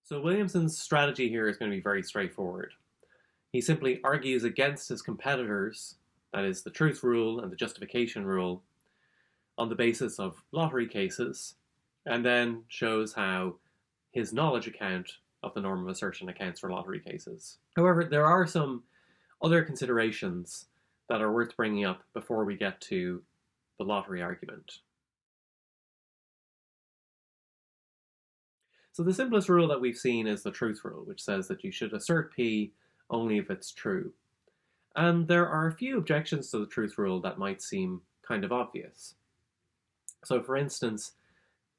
So Williamson's strategy here is going to be very straightforward. He simply argues against his competitors, that is, the truth rule and the justification rule, on the basis of lottery cases, and then shows how his knowledge account of the norm of assertion accounts for lottery cases. However, there are some other considerations that are worth bringing up before we get to the lottery argument. So the simplest rule that we've seen is the truth rule, which says that you should assert P only if it's true. And there are a few objections to the truth rule that might seem kind of obvious. So for instance,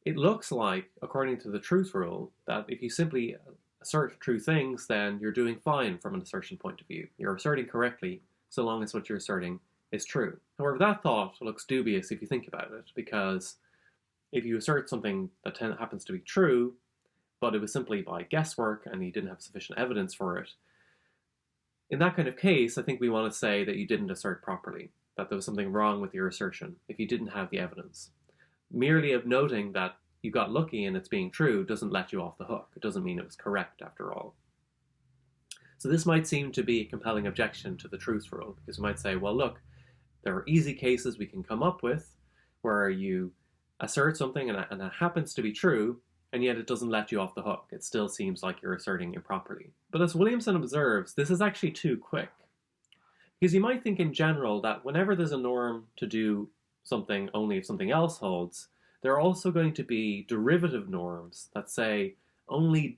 it looks like, according to the truth rule, that if you simply assert true things, then you're doing fine from an assertion point of view. You're asserting correctly so long as what you're asserting is true. However, that thought looks dubious if you think about it, because if you assert something that happens to be true, but it was simply by guesswork and you didn't have sufficient evidence for it, in that kind of case, I think we want to say that you didn't assert properly, that there was something wrong with your assertion if you didn't have the evidence. Merely of noting that you got lucky and it's being true doesn't let you off the hook. It doesn't mean it was correct after all. So this might seem to be a compelling objection to the truth rule, because you might say, well, look, there are easy cases we can come up with where you assert something and it happens to be true, and yet it doesn't let you off the hook. It still seems like you're asserting improperly. But as Williamson observes, this is actually too quick. Because you might think in general that whenever there's a norm to do something only if something else holds, there are also going to be derivative norms that say only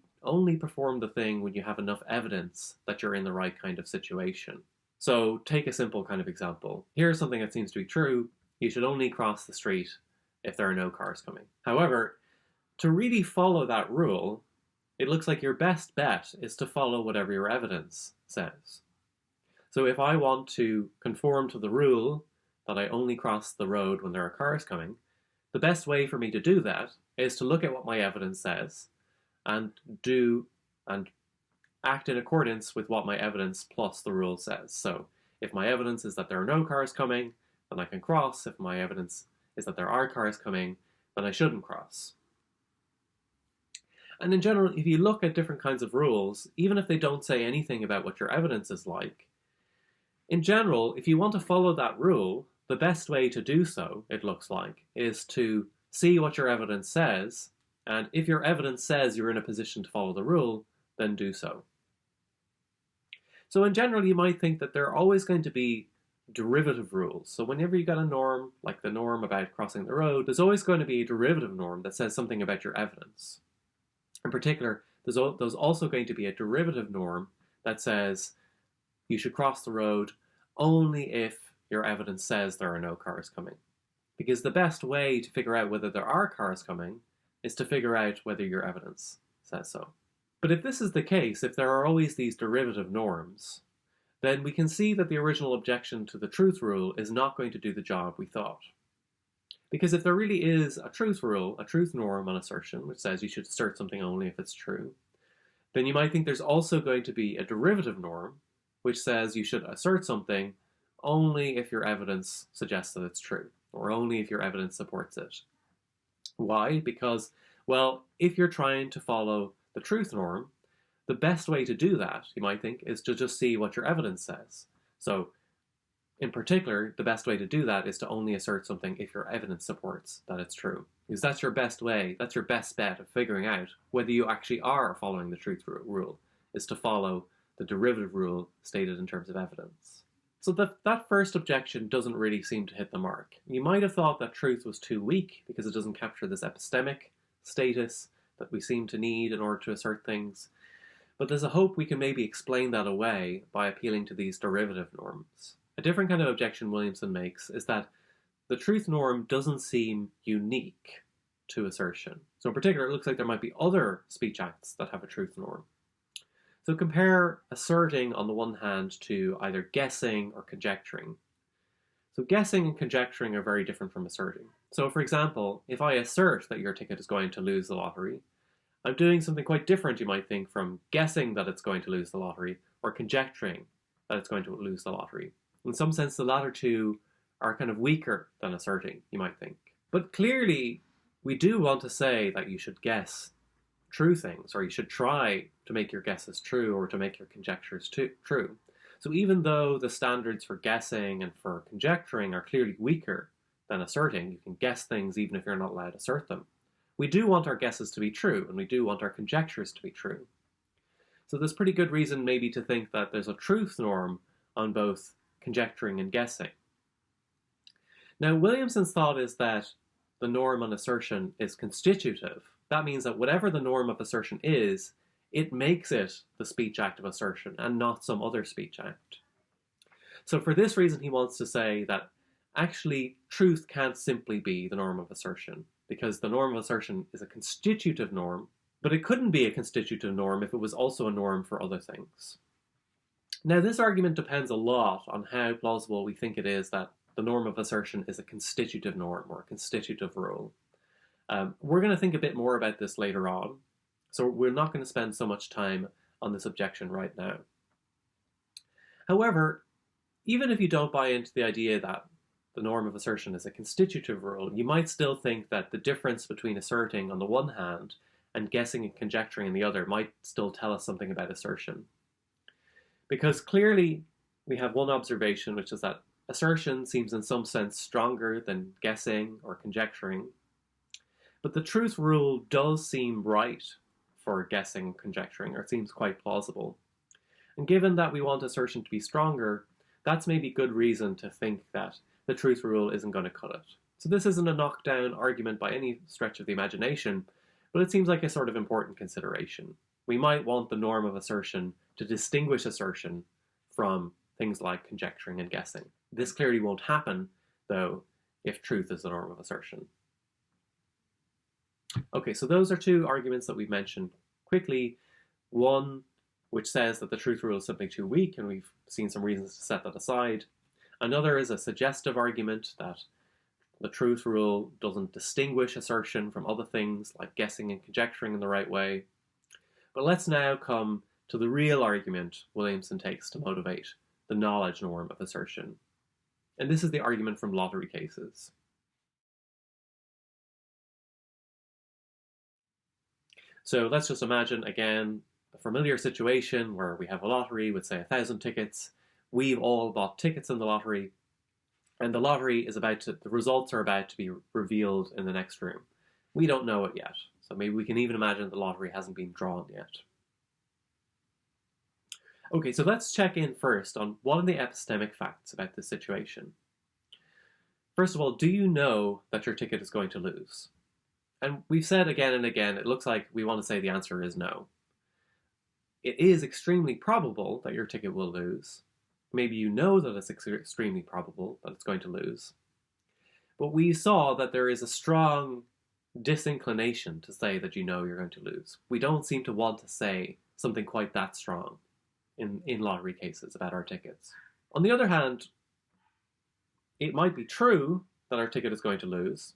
perform the thing when you have enough evidence that you're in the right kind of situation. So take a simple kind of example. Here's something that seems to be true. You should only cross the street if there are no cars coming. However, to really follow that rule, it looks like your best bet is to follow whatever your evidence says. So if I want to conform to the rule that I only cross the road when there are cars coming, the best way for me to do that is to look at what my evidence says and act in accordance with what my evidence plus the rule says. So if my evidence is that there are no cars coming, then I can cross. If my evidence is that there are cars coming, then I shouldn't cross. And in general, if you look at different kinds of rules, even if they don't say anything about what your evidence is like, in general, if you want to follow that rule, the best way to do so, it looks like, is to see what your evidence says, and if your evidence says you're in a position to follow the rule, then do so. So in general, you might think that there are always going to be derivative rules. So whenever you got a norm, like the norm about crossing the road, there's always going to be a derivative norm that says something about your evidence. In particular, there's also going to be a derivative norm that says you should cross the road only if your evidence says there are no cars coming. Because the best way to figure out whether there are cars coming is to figure out whether your evidence says so. But if this is the case, if there are always these derivative norms, then we can see that the original objection to the truth rule is not going to do the job we thought. Because if there really is a truth rule, a truth norm on assertion, which says you should assert something only if it's true, then you might think there's also going to be a derivative norm, which says you should assert something only if your evidence suggests that it's true, or only if your evidence supports it. Why? Because, well, if you're trying to follow the truth norm, the best way to do that, you might think, is to just see what your evidence says. So, in particular, the best way to do that is to only assert something if your evidence supports that it's true. Because that's your best way, that's your best bet of figuring out whether you actually are following the truth rule, is to follow the derivative rule stated in terms of evidence. So that first objection doesn't really seem to hit the mark. You might have thought that truth was too weak because it doesn't capture this epistemic status that we seem to need in order to assert things. But there's a hope we can maybe explain that away by appealing to these derivative norms. A different kind of objection Williamson makes is that the truth norm doesn't seem unique to assertion. So in particular, it looks like there might be other speech acts that have a truth norm. So compare asserting on the one hand to either guessing or conjecturing. So guessing and conjecturing are very different from asserting. So for example, if I assert that your ticket is going to lose the lottery, I'm doing something quite different, you might think, from guessing that it's going to lose the lottery or conjecturing that it's going to lose the lottery. In some sense, the latter two are kind of weaker than asserting, you might think. But clearly, we do want to say that you should guess true things, or you should try to make your guesses true or to make your conjectures true. So even though the standards for guessing and for conjecturing are clearly weaker than asserting, you can guess things even if you're not allowed to assert them, we do want our guesses to be true, and we do want our conjectures to be true. So there's pretty good reason maybe to think that there's a truth norm on both conjecturing and guessing. Now, Williamson's thought is that the norm on assertion is constitutive. That means that whatever the norm of assertion is, it makes it the speech act of assertion and not some other speech act. So for this reason, he wants to say that actually truth can't simply be the norm of assertion, because the norm of assertion is a constitutive norm, but it couldn't be a constitutive norm if it was also a norm for other things. Now, this argument depends a lot on how plausible we think it is that the norm of assertion is a constitutive norm or a constitutive rule. We're going to think a bit more about this later on, so we're not going to spend so much time on this objection right now. However, even if you don't buy into the idea that the norm of assertion is a constitutive rule, you might still think that the difference between asserting on the one hand and guessing and conjecturing on the other might still tell us something about assertion. Because clearly we have one observation, which is that assertion seems in some sense stronger than guessing or conjecturing, but the truth rule does seem right for guessing and conjecturing, or it seems quite plausible. And given that we want assertion to be stronger, that's maybe good reason to think that the truth rule isn't going to cut it. So this isn't a knockdown argument by any stretch of the imagination, but it seems like a sort of important consideration. We might want the norm of assertion to distinguish assertion from things like conjecturing and guessing. This clearly won't happen, though, if truth is the norm of assertion. Okay, so those are two arguments that we've mentioned quickly. One, which says that the truth rule is simply too weak, and we've seen some reasons to set that aside. Another is a suggestive argument that the truth rule doesn't distinguish assertion from other things like guessing and conjecturing in the right way. But let's now come to the real argument Williamson takes to motivate the knowledge norm of assertion. And this is the argument from lottery cases. So let's just imagine, again, a familiar situation where we have a lottery with, say, 1,000 tickets. We've all bought tickets in the lottery, and the lottery is the results are about to be revealed in the next room. We don't know it yet, so maybe we can even imagine the lottery hasn't been drawn yet. Okay, so let's check in first on what are the epistemic facts about this situation. First of all, do you know that your ticket is going to lose? And we've said again and again, it looks like we want to say the answer is no. It is extremely probable that your ticket will lose. Maybe you know that it's extremely probable that it's going to lose. But we saw that there is a strong disinclination to say that you know you're going to lose. We don't seem to want to say something quite that strong in lottery cases about our tickets. On the other hand, it might be true that our ticket is going to lose,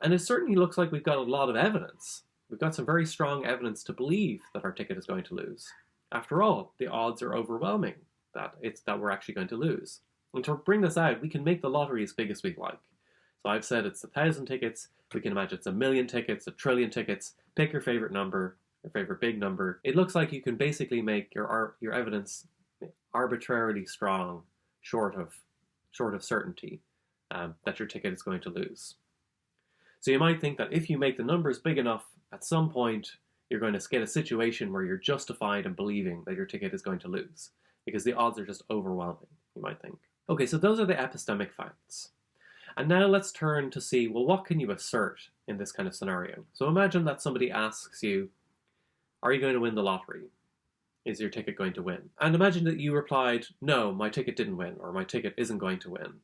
and it certainly looks like we've got a lot of evidence. We've got some very strong evidence to believe that our ticket is going to lose. After all, the odds are overwhelming that we're actually going to lose. And to bring this out, we can make the lottery as big as we like. So I've said it's 1,000 tickets. We can imagine it's 1,000,000 tickets, 1,000,000,000,000 tickets. Pick your favorite number, your favorite big number. It looks like you can basically make your evidence arbitrarily strong, short of certainty that your ticket is going to lose. So you might think that if you make the numbers big enough, at some point you're going to get a situation where you're justified in believing that your ticket is going to lose, because the odds are just overwhelming, you might think. Okay, so those are the epistemic facts. And now let's turn to see, well, what can you assert in this kind of scenario? So imagine that somebody asks you, are you going to win the lottery? Is your ticket going to win? And imagine that you replied, no, my ticket didn't win, or my ticket isn't going to win.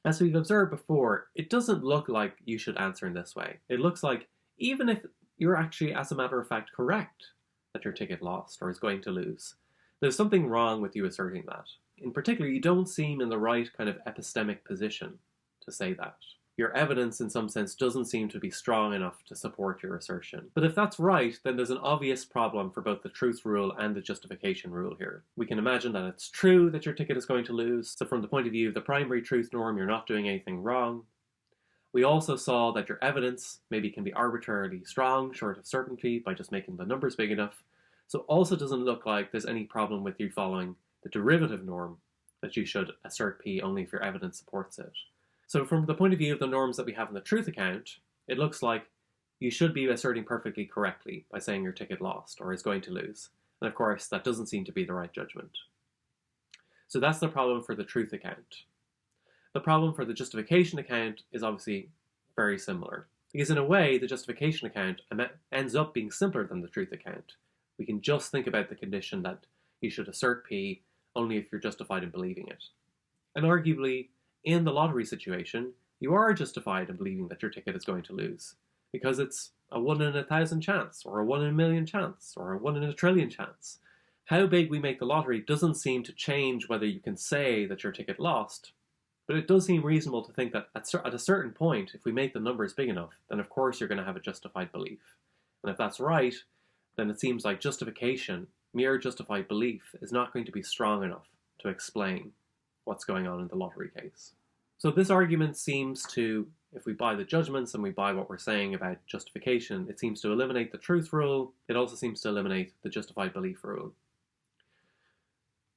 As we've observed before, it doesn't look like you should answer in this way. It looks like even if you're actually, as a matter of fact, correct that your ticket lost or is going to lose, there's something wrong with you asserting that. In particular, you don't seem in the right kind of epistemic position to say that. Your evidence, in some sense, doesn't seem to be strong enough to support your assertion. But if that's right, then there's an obvious problem for both the truth rule and the justification rule here. We can imagine that it's true that your ticket is going to lose, so from the point of view of the primary truth norm, you're not doing anything wrong. We also saw that your evidence maybe can be arbitrarily strong, short of certainty, by just making the numbers big enough. So it also doesn't look like there's any problem with you following the derivative norm, that you should assert P only if your evidence supports it. So from the point of view of the norms that we have in the truth account, it looks like you should be asserting perfectly correctly by saying your ticket lost or is going to lose. And of course, that doesn't seem to be the right judgment. So that's the problem for the truth account. The problem for the justification account is obviously very similar, because in a way, the justification account ends up being simpler than the truth account. We can just think about the condition that you should assert P only if you're justified in believing it. And arguably, in the lottery situation, you are justified in believing that your ticket is going to lose, because it's a 1 in 1,000 chance, or a 1 in a million chance, or a 1 in a trillion chance. How big we make the lottery doesn't seem to change whether you can say that your ticket lost, but it does seem reasonable to think that at a certain point, if we make the numbers big enough, then of course you're going to have a justified belief. And if that's right, then it seems like justification, mere justified belief, is not going to be strong enough to explain what's going on in the lottery case. So this argument seems to, if we buy the judgments and we buy what we're saying about justification, it seems to eliminate the truth rule. It also seems to eliminate the justified belief rule.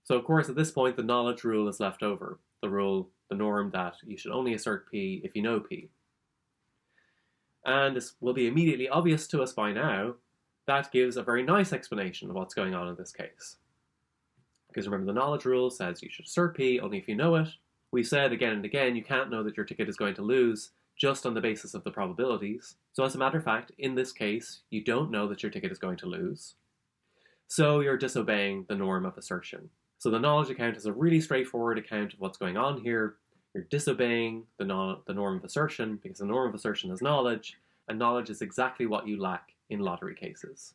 So of course, at this point, the knowledge rule is left over. The norm that you should only assert P if you know P. And this will be immediately obvious to us by now. That gives a very nice explanation of what's going on in this case. Because remember, the knowledge rule says you should assert P only if you know it. We said again and again, you can't know that your ticket is going to lose just on the basis of the probabilities. So as a matter of fact, in this case, you don't know that your ticket is going to lose. So you're disobeying the norm of assertion. So the knowledge account is a really straightforward account of what's going on here. You're disobeying the norm of assertion, because the norm of assertion is knowledge, and knowledge is exactly what you lack in lottery cases.